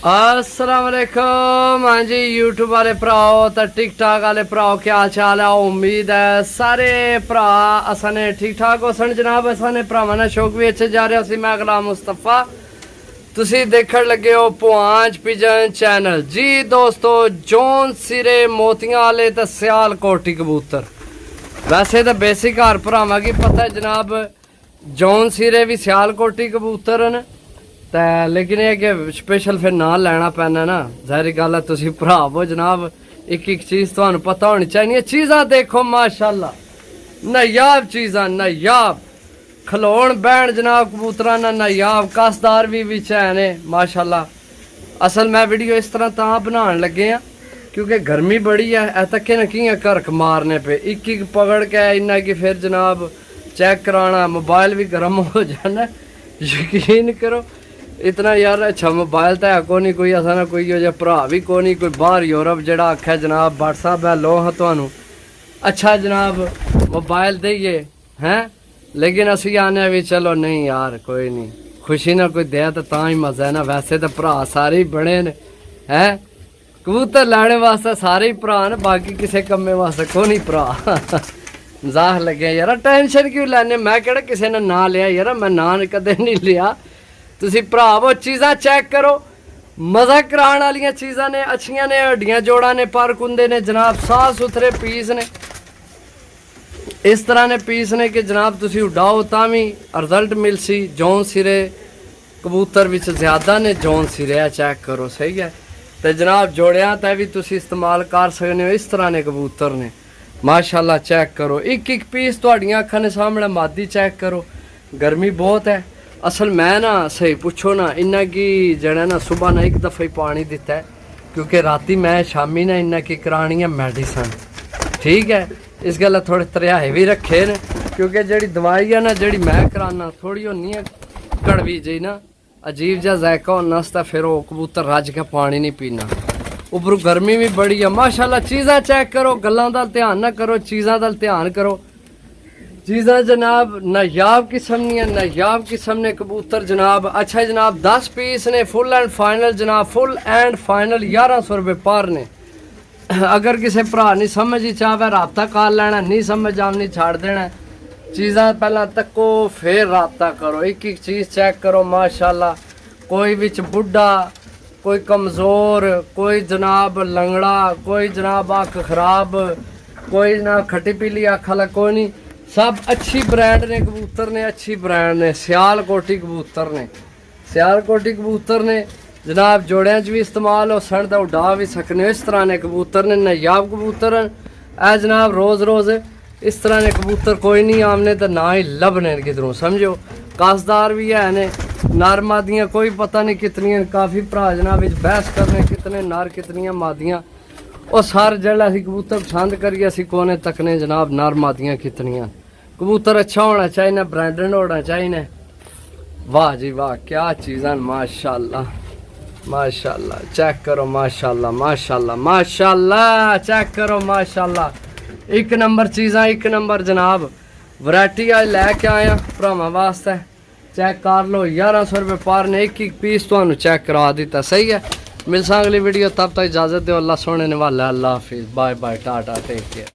अस्सलामुअलैकुम। हाँ जी, यूट्यूब वाले भराओ तो टिकटॉक वाले भराओ, क्या हाल चाल है? उम्मीद है सारे भरा असाने ठीक ठाक हो सन जनाब। असाने भरावां दा शौक भी अच्छे जा रहा सी। मैं गुलाम मुस्तफा, तुसी देखण लगे हो पुआंच पिजन चैनल जी। दोस्तों, जौन सिरे मोतियां वाले तो सियालकोटी कबूतर, वैसे तो बेसिक हर भरावां की पता है जनाब, जौन सिरे भी सियालकोटी कबूतर न। लेकिन ये कि स्पेशल फिर ना लेना पैना ना, जाहिर गल है तुसी भरावो जनाब। एक एक चीज़ तुहानू पता होनी चाहिए। चीज़ां देखो माशाल्लाह, नायाब चीज़ां, नायाब खलोण बैण जनाब कबूतरां ना नायाब। कसदार भी विच है ने माशाल्लाह। असल मैं वीडियो इस तरह तां बनाने लगे हैं क्योंकि गर्मी बड़ी है। ऐ तके न कियां करक मारने पे एक एक पकड़ के इन्ना कि फिर जनाब चेक कराना, मोबाइल भी गर्म हो जाना। यकीन करो इतना यार अच्छा मोबाइल तो है को नहीं, कोई असा ना कोई हो भरा भी को नहीं, कोई बाहर यूरोप जड़ा आख्या जनाब व्हाट्सअप है लो हाँ थानू अच्छा जनाब मोबाइल देइए हैं। लेकिन असी आने भी चलो नहीं यार कोई नहीं, खुशी ना कोई दे तो ही मजा है ना। वैसे तो भरा सारे ही बने ने हैं, कबूतर लैने वास्ते सारे ही भरा न, बाकी किसी कम्मे वास्ते को नहीं भरा। मजाक लगे यार, टेंशन क्यों लैने? मैं केड़ा किसी ने ना लिया यार, मैं ना कदे नहीं लिया। तुसी भरावो चीज़ां चेक करो, मज़ा कराने वाली चीज़ां ने, अच्छियां ने, हड्डियां जोड़ा ने, पर कुंदे ने जनाब, साफ सुथरे पीस ने, इस तरह ने पीस ने कि जनाब तुसी उड़ाओ तां भी रिजल्ट मिल सी। जौन सिरे कबूतर विच ज़्यादा ने, जौन सिरे चेक करो सही है। तो जनाब जोड़ियां ते भी तुसी इस्तेमाल कर सकते हो। इस तरह ने कबूतर ने माशाल्लाह, चेक करो एक एक पीस तुहाडियां अखां ने सामने। मादी चेक करो, गर्मी बहुत है। असल मैं ना सही पुछो ना इन्ना की जड़ा ना सुबह ना एक दफ़ा ही पानी दिता है क्योंकि राती मैं शामी ना इन्ना की करानी है मेडिसन, ठीक है। इस गल्ला थोड़े तरियाए भी रखे न क्योंकि जड़ी दवाई है ना जड़ी मैं कराना थोड़ी होनी है कड़वी जी ना, अजीब जा जायका होना, फिर वो कबूतर रज के पानी नहीं पीना। उपर गर्मी भी बड़ी है माशाल्लाह। चीज़ां चेक करो, गल्लां दा ध्यान ना करो, चीज़ां दा ध्यान करो। चीज़ां जनाब नायाब किस्म नहीं है, नायाब किस्म ने कबूतर जनाब। अच्छा जनाब 10 पीस ने फुल एंड फाइनल जनाब, फुल एंड फाइनल 1100 रुपये पर ने। अगर किसी भरा नहीं समझ ही चाहे राबता कर लेना, नहीं समझ आनी छाड़ देना। चीज़ां पहला तको फिर राबता करो, एक एक चीज़ चेक करो माशाल्लाह। कोई बिच बुढ़ा, कोई कमज़ोर, कोई जनाब लंगड़ा, कोई जनाब अख खराब, कोई ना खट्टी पीली अख वाला, कोई नहीं। सब अच्छी ब्रांड ने कबूतर ने, अच्छी ब्रांड ने। सियालकोटी कबूतर ने, सियालकोटी कबूतर ने जनाब। जोड़ियां च भी इस्तेमाल हो सन तो उड़ा भी सकने हो। इस तरह ने कबूतर ने, नायाब कबूतर है जनाब। रोज़ रोज़ इस तरह ने कबूतर कोई नहीं आमने तो ना ही लभने किधरों, समझो। कसदार भी है ने, नर मादियाँ कोई पता नहीं कितनियां। काफ़ी भरा जनाब बहस करने कितने नर कितनियां मादियाँ, और सार जल असी कबूतर पसंद करिए असी कोने तकने जनाब नर मादियाँ कितनियां। कबूतर अच्छा होना चाहिए, ब्रांडेड होना चाहिए। वाह जी वाह, क्या चीज़ां माशाल्लाह माशाल्लाह। चेक करो माशाल्लाह माशाल्लाह माशाल्लाह, चेक करो माशाल्लाह। एक नंबर चीज़ां, एक नंबर जनाब। वैरायटी आज लैके आया भरावां वास्ते, चेक कर लो। 1100 रुपये पर ने, एक एक पीस तुहानू चेक करा दिता, सही है। मिलसा अगली वीडियो, तब तक इजाज़त दो। अल्लाह सोने ने वाला, अल्लाह हाफिज़, bye bye, tata, take care.